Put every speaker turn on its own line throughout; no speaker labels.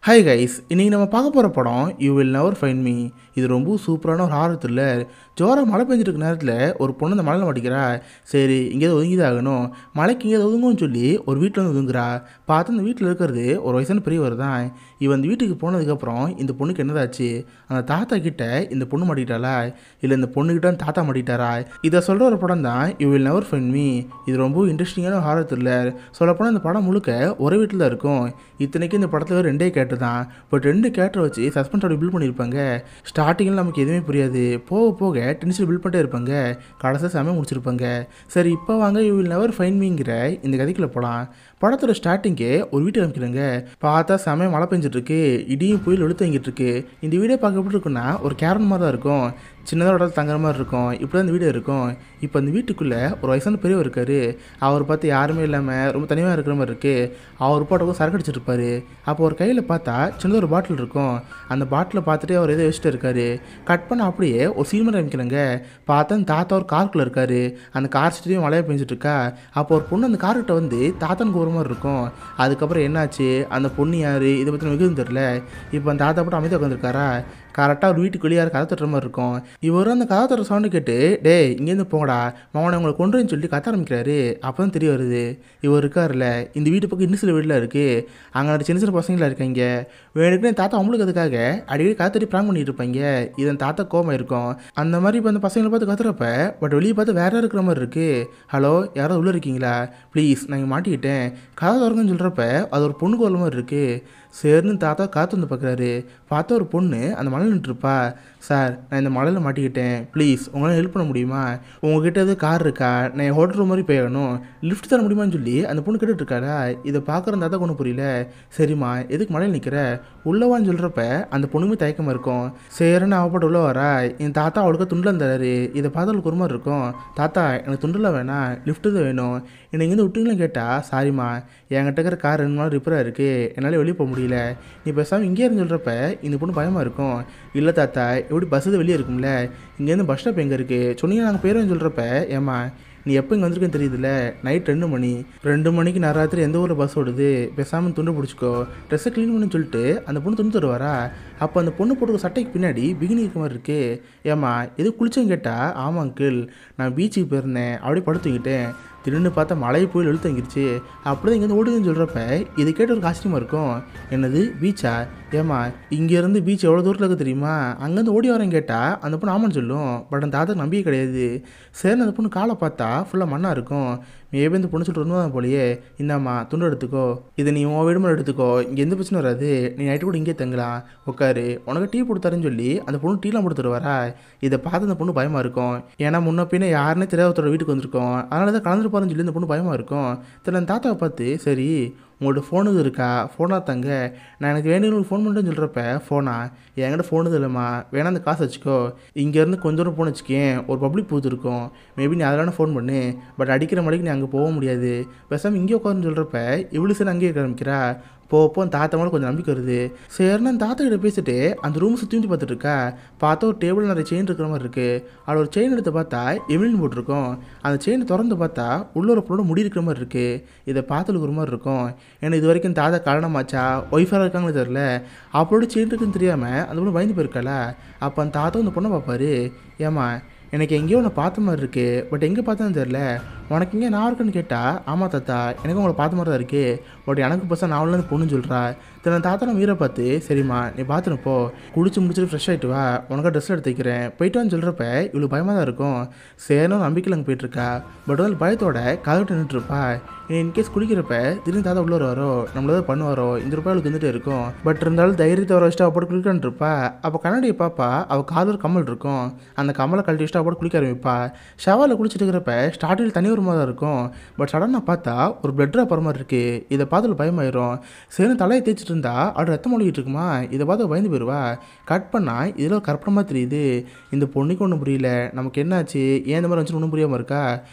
Hi guys, இன்றைக்கி நம்ம பார்க்க போகிற படம் you will never find me. இது ரொம்ப சூப்பரான ஒரு ஹாரர் த்ரில்லர். ஜோராக மழை பெஞ்சிருக்க நேரத்தில் ஒரு பொண்ணு அந்த மழையில் மாட்டிக்கிறா. சரி, இங்கேயாவது ஒதுங்கிதான் ஆகணும். மழைக்கு இங்கேயாவது ஒதுங்கும்னு சொல்லி ஒரு வீட்டில் வந்து ஒதுங்குறா. பார்த்து அந்த வீட்டில் இருக்கிறது ஒரு வயசான பெரியவர் தான். இவன் அந்த வீட்டுக்கு போனதுக்கப்புறம் இந்த பொண்ணுக்கு என்னதாச்சு? அந்த தாத்தா கிட்ட இந்த பொண்ணு மாட்டிக்கிட்டாளா, இல்லை இந்த பொண்ணுக்கிட்ட அந்த தாத்தா மாட்டிக்கிட்டாரா? இதை சொல்கிற ஒரு படம் தான் you will never find me. இது ரொம்ப இன்ட்ரெஸ்டிங்கான ஹாரர் த்ரில்லர். சொல்லப்போனால் இந்த படம் முழுக்க ஒரே வீட்டில் தான் இருக்கும். இத்தனைக்கு இந்த படத்தில் ரெண்டே கேரக்டர் தான். பட் ரெண்டு கேரக்டரை வச்சு சஸ்பென்ஸோட பில்ட் பண்ணியிருப்பாங்க. ஸ்டார்டிங்கில் நமக்கு எதுவுமே புரியாது, போக போக டென்ஷன் பில்ட் பண்ணிட்டே இருப்பாங்க, கடைசியாக செம்ம முடிச்சிருப்பாங்க. சரி, இப்போ வாங்க யூ வில் நெவர் ஃபைண்ட் மீங்கிற இந்த கதைக்குள்ள போகலாம். படத்தோட ஸ்டார்டிங்கே ஒரு வீட்டை காமிக்கிறாங்க. பார்த்தா செம்ம மழை பெஞ்சிட்டு இருக்கு, இடியும் புயல் வெளுத்து வாங்கிட்டு இருக்கு. இந்த வீடியோ பார்க்க எப்படி இருக்குன்னா ஒரு கேரன் மாதிரி தான் இருக்கும். சின்னதாக இடத்துல தங்குற மாதிரி இருக்கும். இப்படி தான் இந்த வீடு இருக்கும். இப்போ அந்த வீட்டுக்குள்ளே ஒரு வயசான பெரியவர் இருக்கார். அவர் பார்த்து யாருமே இல்லாமல் ரொம்ப தனியாக இருக்கிற மாதிரி இருக்குது. அவர் பாட்டுக்கும் சரக்கு அடிச்சிட்டு இருப்பார். அப்போ ஒரு கையில் பார்த்தா சின்னதாக ஒரு பாட்டில் இருக்கும். அந்த பாட்டிலை பார்த்துட்டு அவர் எதோ வச்சுட்டு இருக்காரு. கட் பண்ண அப்படியே ஒரு சீமரை அமைக்கிறாங்க. பார்த்தா அந்த தாத்தா ஒரு காருக்குள்ளே இருக்கார். அந்த கார் சுற்றியும் மழையாக பெஞ்சிட்டு இருக்கா. அப்போ ஒரு பொண்ணு அந்த கார்கிட்ட வந்து தாத்தானுக்கு ஒரு மாதிரி இருக்கும். அதுக்கப்புறம் என்னாச்சு, அந்த பொண்ணு யார், இதை பற்றி நமக்கு எதுவும் தெரியல. இப்போ அந்த தாத்தா போட்டு அமைதியாக உட்காந்துருக்காரா. கரெக்டாக ஒரு வீட்டுக்கு வெளியே கதை தட்டுற மாதிரி இருக்கும். இவரும் அந்த கதை தட்டுற சவுண்டு கேட்டு, டே இங்கேருந்து போங்கடா, மவனை உங்களை கொண்டுன்னு சொல்லி கத்த ஆரம்பிக்கிறாரு. அப்போ தான் தெரிய வருது, இவர் இருக்காருல்ல இந்த வீட்டு பக்கம் இன்னும் சில வீட்டில் இருக்குது. அங்கே சின்ன சின்ன பசங்களாக இருக்காங்க. வேணுக்குன்னு தாத்தா அவங்களுக்கு அதுக்காக அடிக்கடி காத்தடி பிளான் பண்ணிட்டு இருப்பாங்க. இதன் தாத்தா கோமா இருக்கும். அந்த மாதிரி இப்போ அந்த பசங்களை பார்த்து கத்துறப்ப பட் வெளியே பார்த்து வேற இருக்கிற மாதிரி இருக்குது. ஹலோ, யாராவது உள்ளே இருக்கீங்களா, ப்ளீஸ் நான் இங்கே மாட்டிக்கிட்டேன், கதை திறங்கன்னு சொல்கிறப்ப அது ஒரு பொண்ணு கோல் மாதிரி இருக்குது. சரின்னு தாத்தா காற்று வந்து பார்க்குறாரு. பார்த்தா ஒரு பொண்ணு அந்த மலையில் நின்றுருப்பா. சார், நான் இந்த மலையில் மாட்டிக்கிட்டேன், ப்ளீஸ் உங்களால் ஹெல்ப் பண்ண முடியுமா? உங்ககிட்ட எது கார் இருக்கா? நான் என் ஹோட்டல் ரூம் மாதிரி போயிடணும், லிஃப்ட் தர முடியுமான்னு சொல்லி அந்த பொண்ணு கேட்டுட்ருக்காடா. இதை பார்க்குற தாத்தா ஒன்றும் புரியல. சரிம்மா, எதுக்கு மலையில் நிற்கிற, உள்ளவான்னு சொல்கிறப்ப அந்த பொண்ணுமே தயக்கமாக இருக்கும். சரின்னு அவப்பாட்டு உள்ள வரா. என் தாத்தா அவளுக்கு துண்டில் இருந்தாரு. இதை பார்த்தாலுக்கு ஒரு மாதிரி இருக்கும். தாத்தா, எனக்கு துண்டில் வேணாம், லிஃப்ட்டு தான் வேணும், என்னை இங்கேருந்து விட்டுங்களான்னு கேட்டால், சாரிம்மா என்கிட்ட இருக்கிற கார் 2 நாள் ரிப்பேராக இருக்குது, என்னால் வெளியே போக முடியல, நீ பேசாமல் இங்கே இருந்து சொல்கிறப்ப இந்த பொண்ணு பயமாக இருக்கும். இல்லை தாத்தா, எப்படி பஸ் இது வெளியே இருக்கும்ல, இங்கேருந்து பஸ் ஸ்டாப் எங்கே இருக்குது சொன்னீங்கன்னா நாங்கள் போயிடுவோன்னு சொல்கிறப்ப, ஏம்மா நீ எப்போ இங்கே வந்திருக்கேன்னு தெரியுதுல்ல, நைட் 2 மணி, 2 மணிக்கு நராத்திரி எந்த ஊரில் பஸ் ஓடுது, பேசாமல் துண்டு பிடிச்சிக்கோ, ட்ரெஸ்ஸை க்ளீன் பண்ணு சொல்லிட்டு அந்த பொண்ணு துண்டு தருவாரா. அப்போ அந்த பொண்ணு போட்டுக்க சட்டைக்கு பின்னாடி பிகினி இருக்க மாதிரி இருக்குது. ஏம்மா எது குளிச்சேன்னு கேட்டால், ஆமாம் அங்கிள், நான் பீச்சுக்கு போயிருந்தேன், அப்படியே படுத்துக்கிட்டேன், திடீர்னு பார்த்தா மழை போய் எழுத்து தங்கிருச்சு, அப்படியே இங்கேருந்து ஓடுதுன்னு சொல்கிறப்ப இது கேட்ட ஒரு காஸ்டியூமாக இருக்கும். என்னது பீச்சா? ஏம்மா இங்கேருந்து பீச் எவ்வளோ தூரத்தில் இருக்குது தெரியுமா, அங்கேருந்து ஓடி வரேன்னு கேட்டால் அந்த பொண்ணு ஆமான்னு சொல்லும். பட் அந்த தாத்தாக்கு நம்பிக்கை கிடையாது. சரின்னு அந்த பொண்ணு காலை பார்த்தா ஃபுல்லாக மண்ணாக இருக்கும். மேபி இந்த பொண்ணு சொல்லிட்டு ஒன்று தான் போலையே, இந்தாம்மா துண்டு எடுத்துக்கோ, இதை நீ உன் வீடு மேலே எடுத்துக்கோ, இங்கே எந்த பிரச்சனை வராது, நீ நைட்டு கூட இங்கே தங்கலாம், உட்காரு, உனக்கு டீ கொடுத்தாருன்னு சொல்லி அந்த பொண்ணு டீலாம் கொடுத்துட்டு வரா. இதை பார்த்து அந்த பொண்ணு பயமாக இருக்கும். ஏன்னா முன்ன பின்ன யாருன்னே தெரியாதத்தோட வீட்டுக்கு வந்திருக்கோம், அதனால தான் கலந்துருப்பாருன்னு சொல்லி இந்த பொண்ணு பயமாக இருக்கும். தெரியல அந்த தாத்தாவை பார்த்து, சரி உங்கள்கிட்ட ஃபோன் இது இருக்கா, ஃபோனாக தாங்க, நான் எனக்கு வேணும்னு ஃபோன் பண்ணுறேன்னு சொல்கிறப்ப, ஃபோனா என்கிட்ட ஃபோன் இது இல்லைம்மா, வேணா அந்த காசு வச்சுக்கோ, இங்கேருந்து கொஞ்சம் தூரம் ஃபோன் வச்சுக்கேன், ஒரு பப்ளிக் பூத் இருக்கும், மேபி நீ அதெல்லாம் ஃபோன் பண்ணு, பட் அடிக்கிற மணிக்கு நீ அங்கே போக முடியாது, பேசாமல் இங்கே உட்காருன்னு சொல்கிறப்ப இவ்வளோ சரி அங்கேயே ஆரம்பிக்கிறா. போப்போ அந்த தாத்தா மேலே கொஞ்சம் நம்பிக்கை வருது. சரின்னு அந்த தாத்தா கிட்ட பேசிட்டு அந்த ரூம் சுற்றி வந்து பார்த்துட்டு இருக்கா. பார்த்தா ஒரு டேபிள் நிறைய செயின் இருக்கிற மாதிரி இருக்குது. அதில் ஒரு செயின் எடுத்து பார்த்தா எமிலின் போட்டிருக்கோம். அந்த செயின் திறந்து பார்த்தா உள்ள ஒரு பொண்ணோட முடி இருக்கிற மாதிரி இருக்குது. இதை பார்த்துட்டு ஒரு மாதிரி இருக்கும். ஏன்னா இது வரைக்கும் தாத்தா கல்யாணமாச்சா ஒய்ஃபாக இருக்காங்கன்னு தெரில, அப்போட செயின் இருக்குன்னு தெரியாமல் அந்த பொண்ணு பயந்து போயிருக்காளா. அப்போ அந்த தாத்தா அந்த பொண்ணை பார்ப்பாரு. ஏம்மா எனக்கு எங்கேயோ உன்னை பார்த்த மாதிரி இருக்குது, பட் எங்கே பார்த்தேன்னு தெரில, உனக்கு இங்கே நான் இருக்குன்னு கேட்டால், ஆமாம் தாத்தா எனக்கு உங்களை பார்த்த மாதிரி தான் இருக்குது, பட் எனக்கு பசங்க நான் உள்ள பொண்ணுன்னு சொல்கிறா. தென் தாத்தா நம்ம வீரை பார்த்து, சரிம்மா நீ பார்த்துனப்போ குளிச்சு முடிச்சுட்டு ஃப்ரெஷ் ஆகிட்டு வா, உனக்கு ட்ரெஸ் எடுத்து வைக்கிறேன், போயிட்டு வான்னு சொல்கிறப்ப இவ்வளோ பயமாக தான் இருக்கும். சரின்னு நம்பிக்கையில் அங்கே போயிட்டுருக்கா. பட் வந்து பயத்தோட கதவிட்டு நின்றுருப்பா. இன்கேஸ் குளிக்கிறப்ப திடீர்னு தாத்தா உள்ளே வரோம், நம்மள ஏதாவது பண்ணுவாரோ இந்த ரூபாய்க்கு வந்துட்டு இருக்கும். பட் இருந்தாலும் தைரியத்தை வர வச்சுட்டு அவள் குளிக்கான்னு இருப்பா. அப்போ கண்ணாடியை பாப்பா, அவள் காலில் ஒரு கம்மல் இருக்கும். அந்த கம்மலை கழட்டி வச்சுட்டு அவள் குளிக்க ஆரம்பிப்பா. ஷவரில் குளிச்சுட்டு இருக்கிறப்ப ஸ்டார்டிங்கில் தனி ஒரு மாதிரி தான் இருக்கும். பட் சடனாக பார்த்தா ஒரு பிளட் ட்ராப் வர மாதிரி இருக்குது. இதை பார்த்து பயமாயிரும். சரின்னு தலையை தேய்ச்சிட்டு இருந்தா அவள் ரத்தம் மொழிகிட்டு இருக்குமா. இதை பார்த்து பயந்து போயிடுவா. கட் பண்ணால் இதில் ஒரு கற்பனமாக தெரியுது. இந்த பொண்ணுக்கு ஒன்றும் புரியல, நமக்கு என்னாச்சு ஏன் இந்த மாதிரி வந்துச்சு ஒன்றும் புரியாமல் இருக்கா.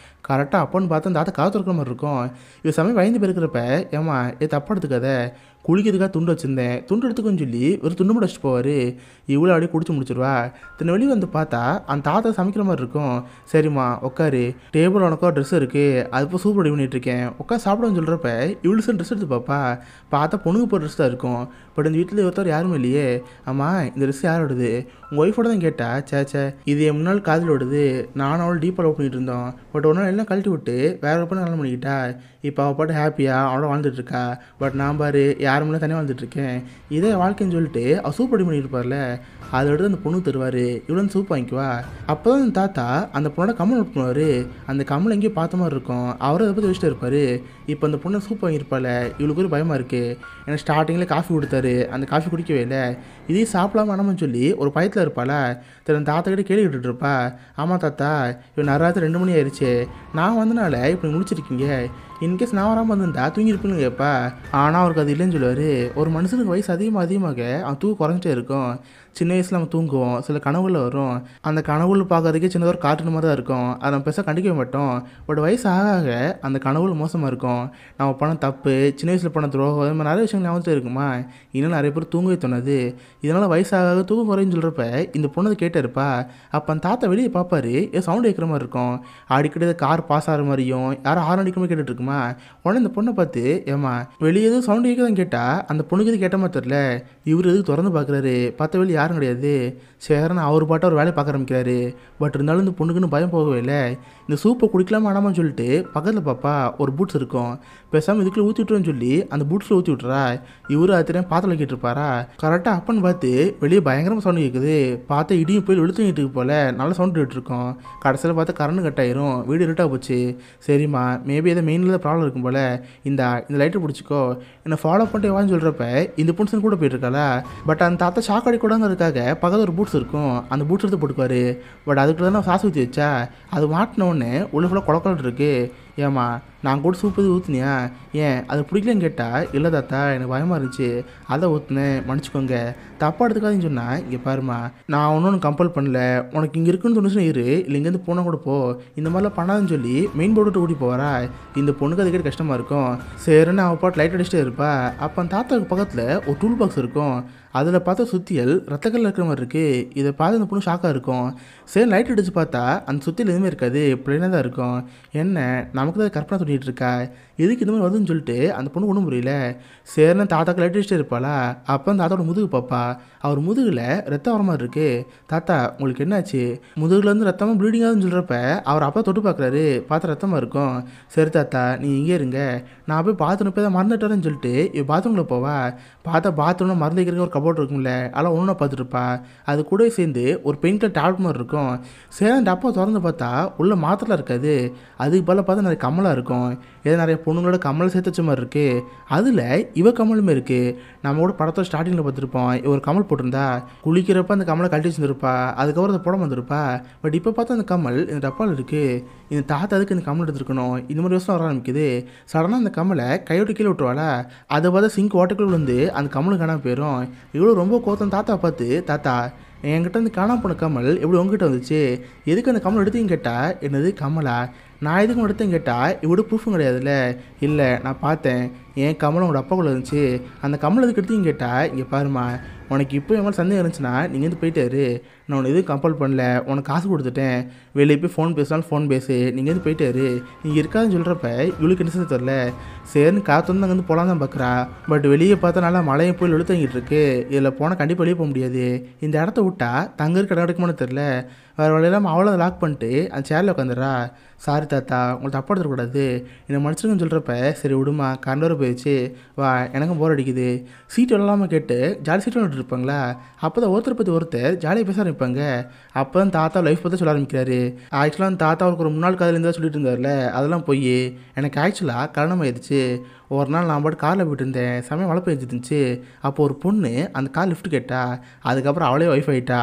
கரெக்டாக அப்போன்னு பார்த்து அந்த தாத்தா காத்து இருக்கிற மாதிரி இருக்கும். இவ சமயம் பயந்து போயிருக்கிறப்ப, ஏமா தப்பா எடுத்துக்காத, குளிக்கிறதுக்காக துண்டு வச்சுருந்தேன், துண்டு எடுத்துக்கோன்னு சொல்லி ஒரு துண்டு மட்டும் வச்சுட்டு போவார். இவ்வளோ அப்படியே குடிச்சு முடிச்சிருவா. தின வெளியே வந்து பார்த்தா அந்த தாத்தா சமைக்கிற மாதிரி இருக்கும். சரிம்மா உட்காரு, டேபிள் உனக்கோ ட்ரெஸ் இருக்குது, அது இப்போ சூப்பர் ரெடி பண்ணிட்டுருக்கேன், உட்காந்து சாப்பிடுன்னு சொல்கிறப்ப இவ்வளோ சார் ட்ரெஸ் எடுத்து பார்ப்பா. பார்த்தா பொண்ணுக்கு போகிற ட்ரெஸ் தான் இருக்கும். பட் இந்த வீட்டில் ஒருத்தர் யாருமே இல்லையே. ஆமாம் இந்த ட்ரெஸ் யாரோடது? உங்கள் ஒய்ஃபோட தான் கேட்டா. சேச்சே இது என் முன்னாள் காதலோடுது, நானும் அவள் டீப்பாக லவ் பண்ணிட்டு இருந்தோம். பட் ஒரு நாள் எல்லாம் கழட்டி விட்டு வேற ஒரு பொண்ணு கல்யாணம் பண்ணிக்கிட்டா. இப்போ அவள் பாட்டு ஹாப்பியாக அவளோட வாழ்ந்துட்டுருக்கா. பட் நான் பாரு யார் முன்னே தனியாக வாழ்ந்துட்டுருக்கேன். இதே வாழ்க்கைன்னு சொல்லிட்டு அவள் சூப் ரெடி பண்ணியிருப்பார்ல, அதை எடுத்து அந்த பொண்ணு தருவார். இவ்வளோ சூப் வாங்கிக்குவா. அப்போ தான் அந்த தாத்தா அந்த பொண்ணோட கம்மல் நோட் பண்ணுவார். அந்த கம்மல் எங்கேயும் பார்த்த மாதிரி இருக்கும். அவரும் அதை பற்றி வச்சுட்டு இருப்பார். இப்போ அந்த பொண்ணை சூப் வாங்கியிருப்பாள். இவளுக்கு ஒரு பயமாக இருக்குது. ஏன்னா ஸ்டார்டிங்கில் காஃபி கொடுத்தாரு, அந்த காஃபி குடிக்கவே இல்லை. இதையும் சாப்பிடாம வேணாமன்னு சொல்லி ஒரு பயத்தில் இருப்பாள். திரு தாத்தா கிட்டே கேள்வி கேட்டுட்டு இருப்பா. ஆமாம் தாத்தா, இவன் நராத்திரி 2 மணி ஆயிடுச்சு, நான் வந்தனால இப்படி முடிச்சிருக்கீங்க, இன்கேஸ் நான் வராமல் வந்திருந்தா தூங்கியிருப்பேன்னு கேட்பா. ஆனால் அவருக்கு அது இல்லைன்னு சொல்லுவார். ஒரு மனுஷனுக்கு வயசு அதிகமாக அவன் தூக்கம் குறைஞ்சிட்டே இருக்கும். சின்ன வயசில் நம்ம தூங்குவோம், சில கனவுகளில் வரும். அந்த கனவுகள் பார்க்கறதுக்கே சின்னதாக ஒரு கார்ட்டூன் மாதிரி தான் இருக்கும். அதை நம்ம பெருசாக கண்டிக்கவே மாட்டோம். பட் வயசு ஆக ஆக அந்த கனவுகள் மோசமாக இருக்கும். நம்ம பண்ண தப்பு, சின்ன வயசில் பண்ண துரோகம், இது மாதிரி நிறைய விஷயங்கள் ஞாபகத்தில் இருக்குமா. இன்னும் நிறைய பேர் தூங்கவே தோணுது. இதனால் வயசாக தூக்கம் குறைன்னு சொல்கிறப்ப இந்த பொண்ணு கேட்டே இருப்பா. அப்போ அந்த தாத்தா வெளியே பார்ப்பாரு, ஏதோ சவுண்டு கேட்குற மாதிரி இருக்கும். அடிக்கடி கார் பாஸ் ஆகிற மாதிரியும் யாரும் ஹார்ன் அடிக்கிற மாதிரி கேட்டுட்டு இருக்குமா. உடனே இந்த பொண்ணை பார்த்து, ஏமா வெளியே எதுவும் சவுண்டு கேட்குதான்னு கேட்டால் அந்த பொண்ணுக்கு எது கேட்ட மாதிரி தெரில. இவர் எதுக்கு திறந்து பார்க்குறாரு, பார்த்த வெளியே யாரும் கிடையாது. சேரன்னு அவர் பாட்டு ஒரு வேலையை பார்க்க ஆரம்பிக்கிறாரு. பட் இருந்தாலும் இந்த பொண்ணுக்குன்னு பயம் போகவே இல்லை. இந்த சூப்பை குடிக்கலாமா வேணாமான்னு சொல்லிட்டு பக்கத்தில் பாப்பா ஒரு பூட்ஸ் இருக்கும். பேசாமல் இதுக்குள்ளே ஊற்றி விட்டுருன்னு சொல்லி அந்த பூட்ஸில் ஊற்றி விட்டுறா. இவரு அது தெரியாமல் பாத்திரம் வைக்கிட்டு இருப்பாரா. கரெக்டாக அப்பன்னு பார்த்து வெளியே பயங்கரமாக சவுண்டு கேட்குது. பார்த்தா இடியும் போய் வெளுத்துங்கிட்டு போல நல்ல சவுண்டு இருக்கோம். கடைசியில் பார்த்தா கரண்ட் கட் ஆயிரும். வீடு இருட்டாக போச்சு. சரிம்மா மேபி எதாவது மெயினில் தான் ப்ராப்ளம் இருக்கும் போல், இந்த லைட்டை பிடிச்சிக்கோ, என்னை ஃபாலோ பண்ணிட்டு வான்னு சொல்கிறப்ப இந்த பொண்ணுன்னு கூட போயிட்டுருக்காளா. பட் அந்த தாத்தா ஷாக் அடிக்கூடாங்கிறதுக்காக பக்கத்தில் ஒரு பூட்ஸ் இருக்கும், அந்த பூட்ஸ் எடுத்து போட்டுக்குவார். பட் அதுக்கு தான் சாசு ஊற்றி வச்சா அது மாட்டினோடனே உள்ள ஃபுல்லாக குளக்கல் இருக்குது. ஏம்மா நான் கூட சூப் எது ஊற்றுனியா, ஏன் அது பிடிக்கலன்னு கேட்டால், இல்லை தாத்தா எனக்கு பயமாக இருந்துச்சு அதை ஊற்றுனேன், மன்னிச்சிக்கோங்க, தப்பாக எடுத்துக்காதுன்னு சொன்னால். இங்கே பாருமா நான் ஒன்றும் கம்பல் பண்ணல, உனக்கு இங்கே இருக்குன்னு தோணுச்சுன்னா இரு, இல்லை இங்கேருந்து போனால் கூட போ, இந்த மாதிரிலாம் பண்ணாதுன்னு சொல்லி மெயின் போர்டு ஓடி போவாரா. இந்த பொண்ணுக்கு அதுக்கே கஷ்டமாக இருக்கும். சரின்னு அவள் பாட்டு லைட் அடிச்சுட்டே இருப்பா. அப்போ அந்த தாத்தாவுக்கு பக்கத்தில் ஒரு டூல் பாக்ஸ் இருக்கும். அதில் பார்த்தா சுத்தியல் ரத்தக்கல்ல இருக்கிற மாதிரி இருக்குது. இதை பார்த்து அந்த பொண்ணு ஷாக்காக இருக்கும். சரி லைட் அடித்து பார்த்தா அந்த சுத்தியல் எதுவுமே இருக்காது, பிள்ளைனாக தான் இருக்கும். என்ன நமக்கு தான் கற்பனை தோண்டிகிட்டு இருக்கா, எதுக்கு இந்த மாதிரி வருதுன்னு சொல்லிட்டு அந்த பொண்ணு ஒன்றும் புரியல. சரின்னு தாத்தாக்கு லைட் அடிச்சுட்டே இருப்பாளா. அப்போ அந்த தாத்தாவோட முதுகு பாப்பா. அவர் முதுகில் ரத்தம் வர மாதிரி இருக்குது. தாத்தா உங்களுக்கு என்னாச்சு, முதுகுலேருந்து ரத்தமாக ப்ளீடிங் ஆகுதுன்னு சொல்கிறப்ப அவர் அப்பா தொட்டு பார்க்குறாரு. பார்த்தா ரத்தமாக இருக்கும். சரி தாத்தா நீ இங்கே இருங்க, நான் போய் பாத்ரூம் போய் தான் மறந்துட்டாரன்னு சொல்லிட்டு இவ பாத்ரூமில் போவா. பார்த்தா பாத்ரூமில் மருந்து வைக்கிறதுக்கு ஒரு கபோர்ட் இருக்கும்ல, அதெல்லாம் ஒன்றா பார்த்துருப்பா. அது கூட சேர்ந்து ஒரு பெயின் கலர் டேப்லெட் மாதிரி இருக்கும். சரி அந்த டப்பா திறந்து பார்த்தா உள்ள மாத்திரை இருக்காது. அதுக்கு பதிலாக பார்த்தா நிறைய கம்மலாக இருக்கும். ஏதோ நிறைய பொண்ணுங்களோட கம்மலை சேர்த்து வச்ச மாதிரி இருக்குது. அதில் இவ கம்மலுமே இருக்குது. நம்ம கூட படத்தோட ஸ்டார்டிங்கில் பார்த்துருப்போம், ஒரு கமல் போட்டிருந்தா குளிக்கிறப்ப அந்த கம்மலை கழட்டி வச்சுருப்பா, அதுக்கப்புறம் அதை போட வந்துருப்பா. பட் இப்போ பார்த்தா அந்த கம்மல் இந்த டப்பாவில் இருக்குது. இந்த தாத்தா அதுக்கு இந்த கம்மல் எடுத்துருக்கணும், இந்த மாதிரி யோசனை வர ஆரம்பிக்குது. சடனாக அந்த கம்மலை கையோட்டு கீழே விட்டுருவாளா. அதை பார்த்தா சிங்க் வாட்டருக்குள்ள வந்து அந்த கம்மலுக்கு காணாமல் போயிடும். இவ்வளோ ரொம்ப கோத்தம் தாத்தா பார்த்து, தாத்தா என்கிட்ட வந்து காணாமல் போன கமல் எப்படி உங்ககிட்ட வந்துச்சு, எதுக்கு அந்த கமல் எடுத்தீங்கன்னு கேட்டால், என்னது கமலா, நான் எதுக்கும் எடுத்தேன்னு கேட்டால் இவ்வளோ ப்ரூஃபும் கிடையாதுல்ல. இல்லை நான் பார்த்தேன், என் கமல் உங்களோட அப்பாக்குள்ளே இருந்துச்சு, அந்த கமல் எதுக்கு எடுத்தீங்கன்னு கேட்டால், இங்கே பாருமா உனக்கு இப்போ என் மாதிரி சந்தேகம் இருந்துச்சுன்னா நீங்கள் வந்து போயிட்டாரு, நான் உனக்கு எதுவும் கம்பல் பண்ணல, உனக்கு காசு கொடுத்துட்டேன், வெளியே போய் ஃபோன் பேசினாலும் ஃபோன் பேசு, நீங்கள் வந்து போயிட்டாரு, நீங்கள் இருக்காதுன்னு சொல்கிறப்ப இவளுக்கு என்ன செய்ய தெரில. சரின்னு காற்று வந்து அங்கேருந்து போகலாம் தான் பார்க்குறா. பட் வெளியே பார்த்தா நல்லா மழையும் போய் இழுத்தங்கிட்டு இருக்கு. இதில் போனால் கண்டிப்பாக வெளியே போக முடியாது. இந்த இடத்த விட்டா தங்க இருக்க இடம் கிடைக்குமான்னு தெரில. வேறு வழியெல்லாம் அவளை லாக் பண்ணிட்டு அந்த சேரில் உட்காந்துடுறா. சாரி தாத்தா உங்களுக்கு தப்பாக எடுத்துக்கூடாது, என்னை மன்னிச்சிருங்கன்னு சொல்கிறப்ப, சரி விடுமா கரண்ட் வர போயிடுச்சு வா எனக்கும் போர் அடிக்குது, சீட்டு விளாமல் கேட்டு ஜாலி சீட்டு விளாட்டு இருப்பாங்களா. அப்போ தான் ஒருத்தர் பற்றி ஒருத்தர் ஜாலியாக பேச ஆரம்பிப்பாங்க. அப்போ தான் தாத்தா லைஃப் பற்றி சொல்ல ஆரம்பிக்கிறாரு. ஆக்சுவலாக அந்த தாத்தா அவருக்கு ஒரு முன்னாள் காதல் இருந்தால் சொல்லிட்டு இருந்தார்ல, அதெல்லாம் போய் எனக்கு ஆக்சுவலாக கல்யாணம் ஆயிடுச்சு. ஒரு நாள் நான் பாட்டு காரில் போயிட்டு இருந்தேன், சமயம் மழை பெஞ்சிருந்துச்சு. அப்போ ஒரு பொண்ணு அந்த கார் லிஃப்ட் கேட்டா. அதுக்கப்புறம் அவளே ஒய்ஃப் ஆகிட்டா.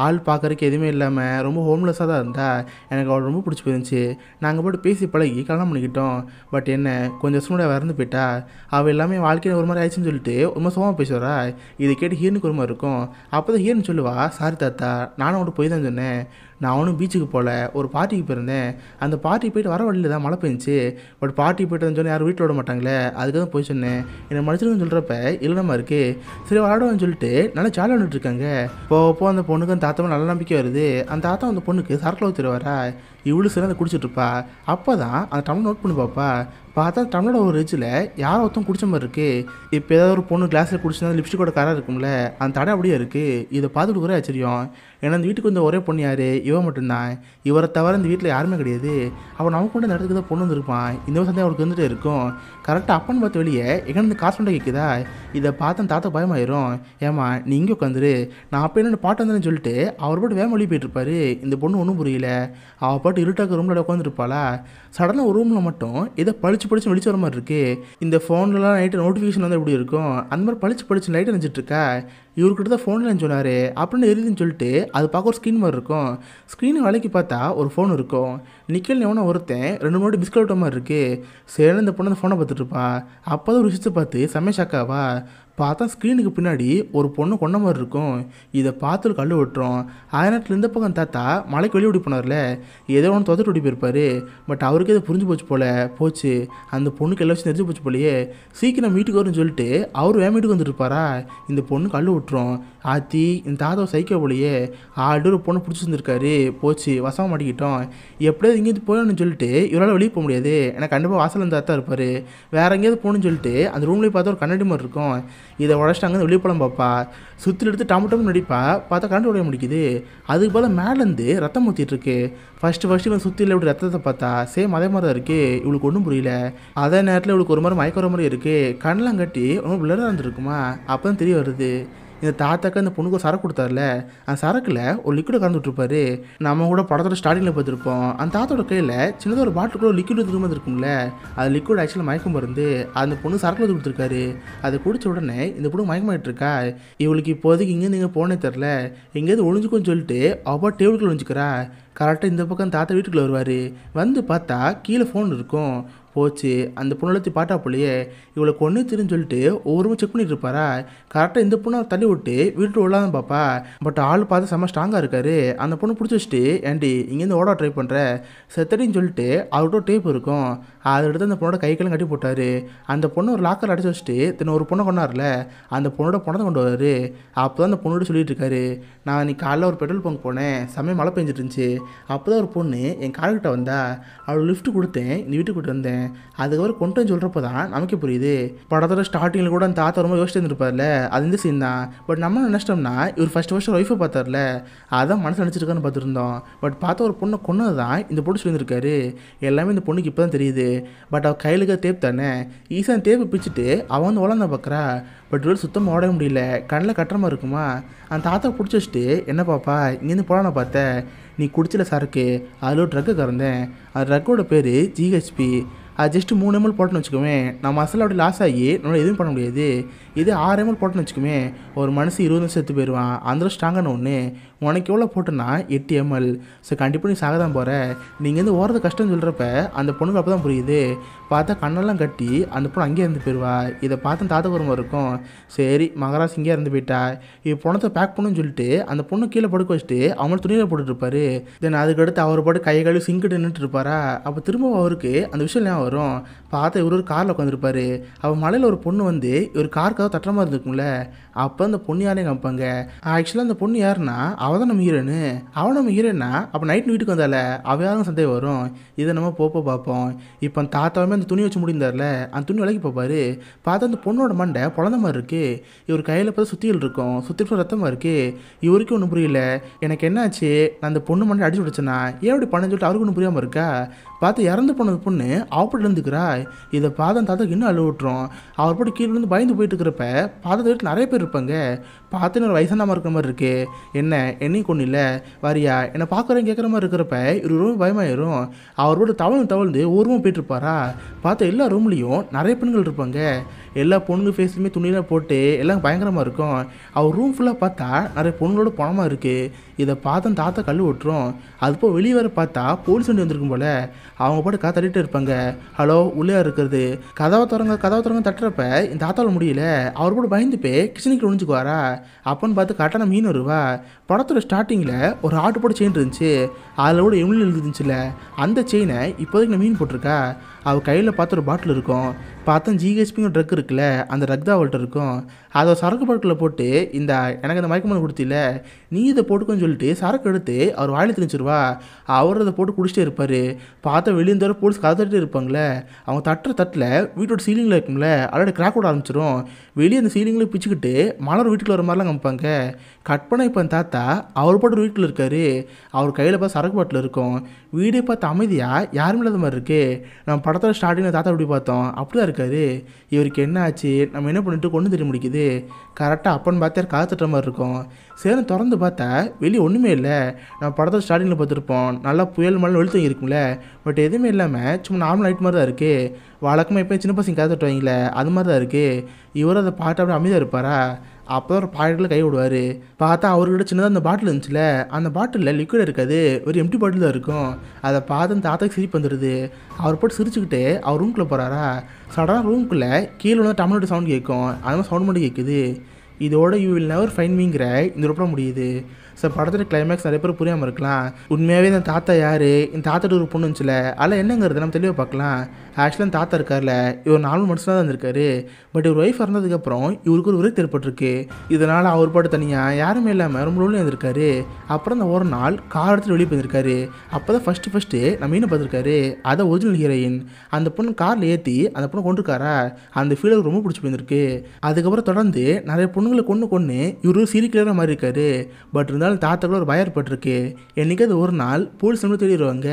ஆள் பார்க்குறதுக்கு எதுவுமே இல்லாமல் ரொம்ப ஹோம்லெஸ்ஸாக தான் இருந்தா. எனக்கு அவள் ரொம்ப பிடிச்சி போயிருந்துச்சு. நாங்கள் போட்டு பேசி பழகி கல்யாணம் பண்ணிக்கிட்டோம். பட் என்ன கொஞ்சம் வருஷம் கூட இறந்து போயிட்டா. அவள் எல்லாமே வாழ்க்கையில் ஒரு மாதிரி ஆயிடுச்சுன்னு சொல்லிட்டு ஒரு மாதிரி சோகமாக பேசுவாரா. இதை கேட்டு ஹீரனுக்கு ஒரு மாதிரி இருக்கும். அப்போ தான் ஹீரன் சொல்லுவா, சாரி தாத்தா நானும் அவங்கள்ட்ட போய் தான் சொன்னேன், நான் ஒன்றும் பீச்சுக்கு போகல, ஒரு பார்ட்டிக்கு போயிருந்தேன். அந்த பார்ட்டிக்கு போயிட்டு வர வழியில் தான் மழை பெஞ்சிச்சு. பட் பார்ட்டி போயிட்டு சொன்னால் யாரும் வீட்டில் விட மாட்டாங்களே, அதுக்கு தான் போய் சொன்னேன். என்னை மனுஷனுன்னு சொல்கிறப்ப இல்லைனமா இருக்குது. சரி விளாடுவான்னு சொல்லிட்டு நல்லா ஜாலியாக விளாண்டுட்டு இருக்காங்க. போக அந்த பொண்ணுக்கு அந்த தாத்தாவும் நல்ல நம்பிக்கை வருது. அந்த தாத்தா அந்த பொண்ணுக்கு சரக்கில் ஊற்றிடுவாரா. இவ்வளோ சிறந்த குடிச்சிட்டு இருப்பா. அப்போ தான் அந்த டம்ளர் நோட் பண்ணி பார்ப்பா. பார்த்தா டம்ளரோட ஒரு ரிச்சில் யாரோ ஒருத்தன் குடிச்ச மாதிரி இருக்குது. இப்போ ஏதாவது ஒரு பொண்ணு கிளாஸில் குடிச்சிருந்தா லிப்ஸ்டிக்கோட கரை இருக்கும்ல, அந்த தடை அப்படியே இருக்குது. இதை பார்த்துட்டு ஒரே ஆச்சரியம். ஏன்னா இந்த வீட்டுக்கு வந்து ஒரே பொண்ணு யார், இவன் மட்டும்தான். இவரை தவிர இந்த வீட்டில் யாருமே கிடையாது. அவன் நமக்கு கொண்டு இந்த இடத்துக்கு தான் பொண்ணு வந்துருப்பான். இந்த ஒரு சந்தேகம் அவருக்கு வந்துட்டே இருக்கும். கரெக்டாக அப்பன்னு பார்த்து வெளியே எங்கேருந்து காசு கொண்டா கேட்குதா. இதை பார்த்து தாத்தா பயமாயிரும். ஏமா நீ இங்கே உட்காந்துரு, நான் அப்போ என்னென்ன பாட்டு வந்தேன்னு சொல்லிட்டு அவர் பாட்டு வேலை மொழி போயிட்டுருப்பாரு. இந்த பொண்ணு ஒன்றும் புரியல. அவள் பாட்டு இருட்டாக்க ரூமில் உட்காந்துருப்பாளா. சடனாக ஒரு ரூமில் மட்டும் இதை பளிச்சு வெளிச்சு வர மாதிரி இருக்குது. இந்த ஃபோன்லலாம் நைட்டு நோட்டிஃபிகேஷன் வந்து எப்படி இருக்கும், அந்த மாதிரி பளிச்சு லைட் அணிஞ்சிட்ருக்கா. இவர்கிட்ட தான் ஃபோனில் சொன்னார் அப்படின்னு எரியுதுன்னு சொல்லிட்டு அது பார்க்க ஒரு ஸ்க்ரீன் மாதிரி இருக்கும். ஸ்க்ரீனை விலைக்கு பார்த்தா ஒரு ஃபோன் இருக்கும். நிக்கல் எவனோ ஒருத்தன் 2 மூணு பிஸ்கட் மாதிரி இருக்குது. சரி இந்த பொண்ணு அந்த ஃபோனை பார்த்துட்ருப்பா. அப்போ தான் ஒரு விஷயத்தை பார்த்து செம்ம ஷாக்காவா. பார்த்தா ஸ்க்ரீனுக்கு பின்னாடி ஒரு பொண்ணு கொண்ட மாதிரி இருக்கும். இதை பார்த்து கல் விட்டுரும். ஆயிரத்தில் இந்த பக்கம் தாத்தா மலைக்கு வெளியே ஓடி போனார்ல, ஏதோ ஒன்று தொதட்டு ஓடி போயிருப்பாரு. பட் அவருக்கு எதை புரிஞ்சு போச்சு. அந்த பொண்ணுக்கு எல்லா விஷயம் தெரிஞ்சு போச்சு போலையே. சீக்கிரம் வீட்டுக்கு வரும்னு சொல்லிட்டு அவர் வீட்டுக்கு வந்துருப்பாரா. இந்த பொண்ணு கல் விட்டுரும். ஆத்தி இந்த தாத்தா சைக்கோ போலையே. ஆல்ரெடி ஒரு பொண்ணு பிடிச்சிருந்துருக்காரு. போச்சு வசமாக மாட்டிக்கிட்டோம். எப்படியாவது இங்கேருந்து போயணும்னு சொல்லிட்டு இவரால் வெளியே போக முடியாது. ஏன்னா கண்டிப்பாக வாசல் அந்த தாத்தா இருப்பார். வேறு எங்கேயாவது போகணும்னு சொல்லிட்டு அந்த ரூம்லேயே பார்த்தா ஒரு கண்ணாடி மாதிரி இருக்கும். இதை உடச்சிட்டு அங்கே வெளியே போகலாம் பார்ப்பா. சுற்றில் எடுத்து டமுட்டம்னு நடிப்பா. பார்த்தா கரண்ட் உடைய முடிக்குது. அதுக்கு போல் மேலேருந்து ரத்தம் ஊற்றிட்டு இருக்கு. ஃபஸ்ட்டு இவன் சுற்றியில் இப்படி ரத்தத்தை பார்த்தா சேம் அதே மாதிரி தான் இருக்குது. இவளுக்கு ஒன்றும் புரியல. அதே நேரத்தில் இவளுக்கு ஒரு மாதிரி மயக்கிற மாதிரி இருக்குது. கண்ணெலாம் கட்டி ரொம்ப பிளராக இருந்துருக்குமா. அப்போ தான் தெரிய வருது இந்த தாத்தாக்கு அந்த பொண்ணுக்கு ஒரு சரக்கு கொடுத்தாருல, அந்த சரக்கில் ஒரு லிக்விட் கலந்து விட்டுருப்பாரு. நம்ம கூட படத்தோட ஸ்டார்டிங்கில் பார்த்துருப்போம். அந்த தாத்தோட கையில் சின்னதாக ஒரு பாட்டில் கூட லிக்விட் திரும்ப இருக்கும்ல, அது லிக்விட் ஆக்சுவலாக மயக்கம் மருந்து. அந்த பொண்ணு சரக்கில் கொடுத்துருக்காரு. அதை குடித்த உடனே இந்த பொண்ணு மயக்கமாயிட்டு இருக்கா. இவளுக்கு இப்போதைக்கு இங்கேருந்து நீங்கள் போனே தெரில, எங்கேயாவது ஒழிஞ்சுக்கோன்னு சொல்லிட்டு அவள் டேபிளுக்குள்ள ஒழிஞ்சிக்கிறா. கரெக்டாக இந்த பக்கம் தாத்தா வீட்டுக்குள்ளே வருவார். வந்து பார்த்தா கீழே ஃபோன் இருக்கும். போச்சு அந்த பொண்ணு பாட்டா போலையே. இவளை கொண்டு திருன்னு சொல்லிட்டு ஒவ்வொருமே செக் பண்ணிட்டு இருப்பாரா. கரெக்டாக இந்த பொண்ணை தள்ளி விட்டு வீட்டு உள்ளாதான் பார்ப்பா. பட் ஆள் பார்த்து செம்ம ஸ்ட்ராங்காக இருக்காரு. அந்த பொண்ணு பிடிச்சி வச்சுட்டு ஏண்டி இங்கேருந்து ஓட ட்ரை பண்ணுற செத்தடின்னு சொல்லிட்டு அவர்கிட்ட டேப் இருக்கும். அதை எடுத்து அந்த பொண்ணோட கைக்கெல்லாம் கட்டி போட்டார். அந்த பொண்ணு ஒரு லாக்கர் அடைச்சி வச்சுட்டு தின ஒரு பொண்ணை கொண்டாருல, அந்த பொண்ணோட பணத்தை கொண்டு வராரு. அப்போ தான் அந்த பொண்ணோட சொல்லிட்டு இருக்காரு, நான் இன்னைக்கு காலைல ஒரு பெட்ரோல் பங்க் போனேன், செம்மையாக மழை பெஞ்சிட்டு இருந்துச்சு. அப்போ தான் ஒரு பொண்ணு என் கார்கிட்ட வந்தா, அவள் லிஃப்ட் கொடுத்தேன், இந்த வீட்டுக்கு கூட்டு வந்தேன். அதுக்கப்புறம் கொண்டு வந்து சொல்கிறப்ப தான் நமக்கே புரியுது. படத்தோட ஸ்டார்டிங்கில் கூட அந்த தாத்தா ரொம்ப யோசிச்சு இருந்திருப்பார்ல, அது இந்த சீன் தான். பட் நம்ம நினச்சிட்டோம்னா இவர் ஃபஸ்ட் ஒய்ஃபை பார்த்தார்ல, அதான் மனசு நினச்சிருக்கான்னு பார்த்துருந்தோம். பட் பார்த்த ஒரு பொண்ணை கொன்னது தான் இந்த பொண்ணு சொல்லியிருக்காரு. எல்லாமே இந்த பொண்ணுக்கு இப்போ தான் தெரியுது. பட் அவள் கையில் இருக்க டேப் தானே, ஈஸியாக டேப்பை பிச்சுட்டு அவன் வந்து உலர்ந்தா பார்க்குறா. பட் இவர் சுத்தமாக ஓட முடியல, கண்ணில் கட்டுற மாதிரி இருக்குமா. அந்த தாத்தா பிடிச்சி வச்சுட்டு என்ன பாப்பா இங்கேருந்து போகலாம் நான் பார்த்தேன், நீ குடிச்சில சரக்கு அதில் ஒரு ட்ரக்கு கறந்தேன், அந்த ட்ரக்கோட பேர் GHP. அது ஜஸ்ட்டு 3 ml போட்டுன்னு வச்சுக்கோமே, நம்ம அசல் அப்படி லாஸ் ஆகி நம்மளால் எதுவும் பண்ண முடியாது. இதே 6 ml போட்டுன்னு வச்சுக்கோமே, ஒரு மனுஷன் 20 நிமிஷம் செத்து போயிடுவான். அந்த ஸ்ட்ராங்கான ஒன்று. உனக்கு எவ்வளோ போட்டோன்னா 8 ml. ஸோ கண்டிப்பாக நீ சாக தான் போகிற. நீங்கள் வந்து ஓடுறது கஷ்டம்னு சொல்கிறப்ப அந்த பொண்ணுக்கு அப்போ தான் புரியுது. பார்த்தா கண்ணெல்லாம் கட்டி அந்த பொண்ணு அங்கேயே இருந்து போயிடுவா. இதை பார்த்து தாத்தா ஒரு மாதிரி இருக்கும். சரி மகராசி இங்கேயே இருந்து போயிட்டா, இப்போ பணத்தை பேக் பண்ணுன்னு சொல்லிட்டு அந்த பொண்ணு கீழே படுக்க வச்சுட்டு அவங்க துணியில் போட்டுட்ருப்பாரு. தென் அதுக்கடுத்து அவர் பாட்டு கையை கழுவி சிங்கிட்டு நின்றுட்டு இருப்பாரா. அப்போ திரும்ப அவருக்கு அந்த விஷயம் எல்லாம் வரும். பார்த்தா இவர் ஒரு காரில் உட்காந்துருப்பாரு. அவள் மலையில் ஒரு பொண்ணு வந்து ஒரு காருக்காக தட்டுற மாதிரி இருந்துக்கும்ல, அப்போ அந்த பொண்ணு யாரையும் காமிப்பாங்க. ஆக்சுவலாக அந்த பொண்ணு யாருன்னா அவள் தான் நம்ம ஹீரோனு. அவன் நம்ம ஹீரோனா அப்போ நைட் வீட்டுக்கு வந்தால அவள் யாரும் சந்தேகம் வரும். இதை நம்ம பார்ப்போம். இப்போ அந்த தாத்தாவுமே அந்த துணி வச்சு முடிந்தார்ல, அந்த துணி விலைக்கு பார்ப்பாரு. பார்த்தா அந்த பொண்ணோட மண்டை பொழந்த மாதிரி இருக்குது. இவர் கையில் பார்த்து சுத்திகள் இருக்கும், சுற்றி ரத்தமாக இருக்குது. இவருக்கும் ஒன்றும் புரியல, எனக்கு என்னாச்சு, நான் அந்த பொண்ணு மண்டை அடிச்சு விடுச்சேன்னா ஏன் அப்படி பண்ணேன்னு சொல்லிட்டு அவருக்கு ஒன்றும் புரியாமல் இருக்கா. பார்த்து இறந்து போனது பொண்ணு அவப்பட்டு இருந்துக்கிறா. இதை பார்த்தா தாத்தாக்கு இன்னும் அழுவ விட்டுரும். அவர் போட்டு கீழே இருந்து பயந்து போயிட்டு இருக்கிறப்ப பார்த்த வீட்டில் நிறைய பேர் இருப்பாங்க. பார்த்து ஒரு வயசானமாக இருக்கிற மாதிரி இருக்கு. என்னையும் கொண்டு இல்லை வரியா என்னை பார்க்குறேன் கேட்குற மாதிரி இருக்கிறப்ப இவர் ரொம்ப பயமாயிரும். அவர் போட்டு தவழ்ந்து ஒரு ரூம் போயிட்டுருப்பாரா. பார்த்த எல்லா ரூம்லேயும் நிறைய பெண்கள் இருப்பாங்க. எல்லா பொண்ணுங்க ஃபேஸ்லையுமே துணியெல்லாம் போட்டு எல்லாம் பயங்கரமாக இருக்கும். அவர் ரூம் ஃபுல்லாக பார்த்தா நிறைய பொண்ணுங்களோட பணமாக இருக்குது. இதை பார்த்தா தாத்தா கல் விட்டுரும். அது போல் வெளியே வர பார்த்தா போலீஸ் வண்டி வந்திருக்கும் போல். அவங்க பாட்டு காத்தடிட்டு இருப்பாங்க. ஹலோ உள்ளே இருக்கிறது, கதவை திறங்க தட்டுறப்ப இந்த தாத்தாவில் முடியல. அவர் கூட பயந்து போய் கிச்சனுக்கு ஒழிஞ்சுக்குவாரா. அப்பன்னு பார்த்து கரெக்டான மீன் வருவா. படத்தோட ஸ்டார்டிங்கில் ஒரு ஆட்டு போட்டு செயின் இருந்துச்சு, அதில் கூட எவ்வளோ எழுதிருந்துச்சுல, அந்த செயினை இப்போதைக்கு நான் மீன் போட்டிருக்கா. அவள் கையில் பார்த்து ஒரு பாட்டில் இருக்கும். பார்த்தா ஜிஹெச்பிங்கிற ட்ரக் இருக்குல்ல, அந்த ட்ரக் தான் அவள்கிட்ட இருக்கும். அதை சரக்கு பாட்டில் போட்டு எனக்கு அந்த மயக்க மருந்து கொடுத்தில, நீ இதை போட்டுக்கோன்னு சொல்லிட்டு சரக்கு எடுத்து அவர் வாயில் திணிச்சிருவா. அவர் அதை போட்டு குடிச்சிட்டே இருப்பார். பார்த்தா வெளியே தவிர போலீஸ் கதை தட்டிட்டு இருப்பாங்களே, அவங்க தட்டுற தட்டில் வீட்டோட சீலிங்கில் இருக்கும்ல, அதோட கிராக் விட ஆரம்பிச்சிடும். வெளியே அந்த சீலிங்கில் பிச்சுக்கிட்டு மலர் வீட்டுக்குள்ள வர மாதிரிலாம் காமிப்பாங்க. கட் பண்ண இப்போ அந்த தாத்தா அவர் போட்டு வீட்டில் இருக்காரு. அவர் கையில் பார்த்து சரக்கு பாட்டில் இருக்கும். வீடே பார்த்து அமைதியாக யாரும் இல்லாத மாதிரி இருக்கு. நம்ம படத்தோட ஸ்டார்டிங்கில் தாத்தா எப்படி பார்த்தோம் அப்படி தான் இருக்காரு. இவருக்கு என்ன ஆச்சு, நம்ம என்ன பண்ணிட்டு கொண்டு தெரிய முடிக்குது. கரெக்டாக அப்பன்னு பார்த்தா காத்துட்டுற மாதிரி இருக்கும். சேரம் திறந்து பார்த்தா வெளியே ஒன்றுமே இல்லை. நம்ம படத்தோட ஸ்டார்டிங்கில் பார்த்துருப்போம், நல்லா புயல் மழை வெளுத்து இருக்கும்ல, பட் எதுவுமே இல்லாமல் சும்மா நார்மல் லைட் மாதிரி தான் இருக்குது. வழக்கமாக எப்போ சின்ன பசங்க காத்துட்டு வாங்கில அது மாதிரி தான் இருக்குது. இவர் அதை பார்த்து அப்படியே அமைதியாக இருப்பாரா. அப்போ தான் ஒரு பாக்கெட்டில் கை விடுவார். பார்த்தா அவர்கிட்ட சின்னதாக அந்த பாட்டில் இருந்துச்சுல, அந்த பாட்டிலில் லிக்விட் இருக்காது, ஒரு எம்டி பாட்டில் தான் இருக்கும். அதை பார்த்து அந்த தாத்தாக்கு சிரிப்பு வந்துடுது. அவர் போட்டு சிரிச்சுக்கிட்டு அவர் ரூம்குள்ளே போகிறாரா. சடனாக ரூம்குள்ளே கீழே வந்து டம்ளர் சவுண்ட் கேட்கும். அது மாதிரி சவுண்ட் மட்டும் கேட்குது. இதோட யூ வில் நெவர் ஃபைண்ட் மீங்கிற இந்த ரூபம் முடியுது. ஸோ படத்தோட கிளைமேக்ஸ் நிறைய பேர் புரியாமல் இருக்கலாம். உண்மையாகவே இந்த தாத்தா யார், இந்த தாத்தாட்ட ஒரு பொண்ணு இருந்துச்சுல, அதில் என்னங்கிறது நம்ம தெளிவாக பார்க்கலாம். ஆக்சுவலாக இந்த தாத்தா இருக்கார்ல, இவர் 4 மனுஷனாக தான் இருந்திருக்காரு. பட் இவர் ஒய்ஃப் இறந்ததுக்கப்புறம் இவருக்கு ஒரு விரக்தி ஏற்பட்டிருக்கு. இதனால் அவர் பாட்டு தனியாக யாருமே இல்லாமல் ரொம்ப உள்ளே இருந்திருக்காரு. அப்புறம் அந்த ஒரு நாள் கார் எடுத்துட்டு வெளியே போயிருக்காரு. அப்போ தான் ஃபஸ்ட்டு நம்ம மீனை பார்த்துருக்காரு. அதை ஒரிஜினல் ஹீரோயின் அந்த பொண்ணு காரில் ஏற்றி அந்த பொண்ணை கொண்டுருக்காரா. அந்த ஃபீலுக்கு ரொம்ப பிடிச்சி போயிருந்திருக்கு. அதுக்கப்புறம் தொடர்ந்து நிறைய பொண்ணுங்களை கொண்டு இவரு சீரியல் மாதிரி இருக்காரு. பட் இருந்தாலும் தாத்தாக்குள்ள ஒரு பயம் ஏற்பட்டிருக்கு. என்னைக்காவது ஒரு நாள் போலீஸ் நம்ம தேடிடுவாங்க.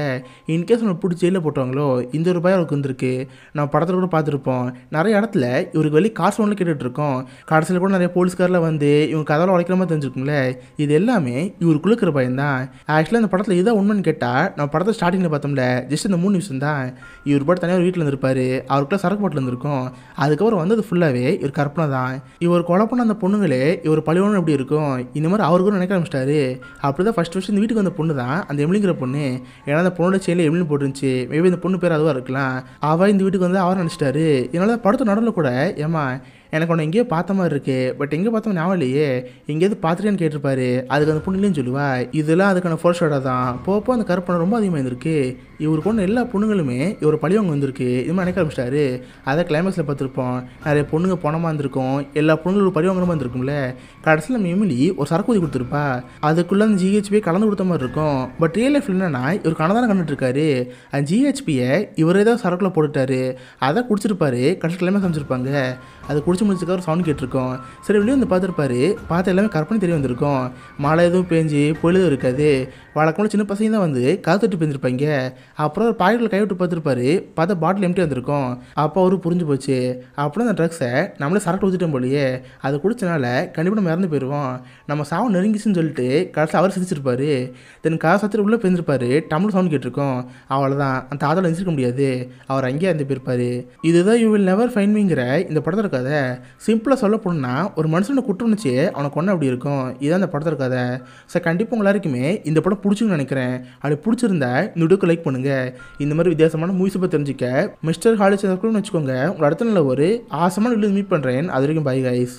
இன்கேஸ் நம்ம பிடிச்சி ஜெயிலில் போட்டுவாங்களோ இந்த ஒரு பயம் அவருக்கு வந்துருக்கு. நம்ம படத்தில் கூட பார்த்துருப்போம், நிறைய இடத்துல இவருக்கு வெளியே காசு ஒன்று கேட்டுட்டு இருக்கோம். கடைசியில் கூட நிறைய போலீஸ்காரில் வந்து இவங்க கதவில் உழைக்கிற மாதிரி தெரிஞ்சுருக்குங்களே. இது எல்லாமே இவருக்குள்ள இருக்கிற பயம் தான். ஆக்சுவலாக இந்த படத்தில் இதான் உண்மைன்னு கேட்டால், நம்ம படத்தை ஸ்டார்டிங்கில் பார்த்தோம்ல, ஜஸ்ட் இந்த 3 நிமிஷம் தான். இவர் பாட்டு தனியாக வீட்டில் இருந்திருப்பாரு. அவருக்குள்ள சரக்கு பாட்டில் இருந்திருக்கும். அதுக்கப்புறம் வந்தது ஃபுல்லாகவே இவர் கற்பனை தான். இவர் கொலை பண்ண அந்த பொண்ணுங்களே இவர் பழிவான எப்படி இருக்கும், இந்த மாதிரி அவருக்கு நினைக்க ஆரம்பிச்சிட்டாரு. அப்படி தான் ஃபஸ்ட் இந்த வீட்டுக்கு வந்த பொண்ணு தான் அந்த எமிலிங்கிற பொண்ணு. ஏன்னா அந்த பொண்ணோட செயலில் எமிலின்னு போட்டுருந்துச்சு. மேபி இந்த பொண்ணு பேர் அதுவாக இருக்கலாம். அவள் இந்த வீட்டுக்கு வந்து அவர் நினச்சிட்டாரு. இதனால படத்து நடுவில் கூட ஏமா எனக்கு ஒன்று எங்கேயோ பார்த்த மாதிரி இருக்கு, பட் எங்கே பார்த்தோம் ஞாபகம் இல்லையே, எங்கேயாவது பார்த்துட்டேன்னு கேட்டிருப்பாரு. அதுக்கு அந்த பொண்ணு இல்லைன்னு சொல்லுவா. இதெல்லாம் அதுக்கான ஃபோர்ஸ் ஷாடாக தான். போப்போ அந்த கற்பனை ரொம்ப அதிகமாக இருந்திருக்கு. இவருக்கு ஒன்று எல்லா பொண்ணுங்களுமே இவர் பழிவங்க வந்திருக்கு. இது மாதிரி நினைக்க ஆரம்பிச்சிட்டாரு. அதை கிளைமேக்ஸில் பார்த்துருப்போம், நிறைய பொண்ணுங்க பணமாக இருந்திருக்கும், எல்லா பொண்ணுங்களும் பழிவங்கமாக இருந்திருக்கும்ல. கடைசியில் நம்ம எமிலி ஒரு சரக்கு ஊதி கொடுத்துருப்பா. அதுக்குள்ளே அந்த ஜிஹெச்பியை கலந்து கொடுத்த மாதிரி இருக்கும். பட் ரியல் லைஃப் என்னன்னா இவர் கனதான கண்டுட்டு இருக்காரு. அந்த ஜிஹெச்பியை இவரே தான் சரக்குல போட்டுட்டாரு. அதை குடிச்சிருப்பாரு. கடைசி கிளைமேக்ஸ் அமைச்சிருப்பாங்க. அதை குடிச்சு முடிச்சதுக்கு ஒரு சவுண்ட் கேட்டிருக்கோம். சரி வெளியே வந்து பார்த்துருப்பாரு. பார்த்து எல்லாமே கற்பனை தெரிய வந்திருக்கும். மழை எதுவும் பேஞ்சு பொழுதும் இருக்காது. வழக்கமாக சின்ன பசங்க தான் வந்து காத்துட்டு பேஞ்சிருப்பாங்க. அப்புறம் ஒரு பாக்கெட்டில் கைவிட்டு பார்த்துருப்பாரு. பார்த்தா பாட்டில் எம்டி வந்திருக்கும். அப்போ அவரு புரிஞ்சு போச்சு, அப்புறம் அந்த ட்ரக்ஸை நம்மளே சரக்கு ஊற்றிட்டோம் போலியே, அதை குடிச்சனால கண்டிப்பாக நம்ம இறந்து போயிடுவோம், நம்ம சாவு நெருங்கிச்சுன்னு சொல்லிட்டு கடைசியில் அவர் சிரிச்சிருப்பாரு. தென் காசு சத்திர உள்ளே பேஞ்சிருப்பாரு. டம்ளர் சவுண்ட் கேட்டிருக்கோம். அவ்வளோதான், அந்த தாத்தாவில் எழுந்திருக்க முடியாது, அவர் அங்கேயே இறந்து போயிருப்பாரு. இதுதான் யூ வில் நெவர் ஃபைண்ட் மீங்கிற இந்த படத்தில் கதை. சிம்பிளாக சொல்ல போனா ஒரு மனுஷனை குற்றம்னுச்சு அவனை கொண்டு அப்படி இருக்கும். இதுதான் இந்த படத்தில் கதை. ஸோ கண்டிப்பாக உங்க எல்லாருக்குமே இந்த படம் பிடிச்சுன்னு நினைக்கிறேன். அப்படி பிடிச்சிருந்தா இந்த வீடியோக்கு லைக் பண்ணுங்க. இந்த மாதிரி வித்தியாசமான மூவிஸை பற்றி தெரிஞ்சுக்க மிஸ்டர் ஹாலிஸ் வச்சுக்கோங்க. உங்கள் அடுத்த நல்ல ஒரு ஆசமான வீடியோ மீட் பண்ணுறேன். அது வரைக்கும் பை கைஸ்.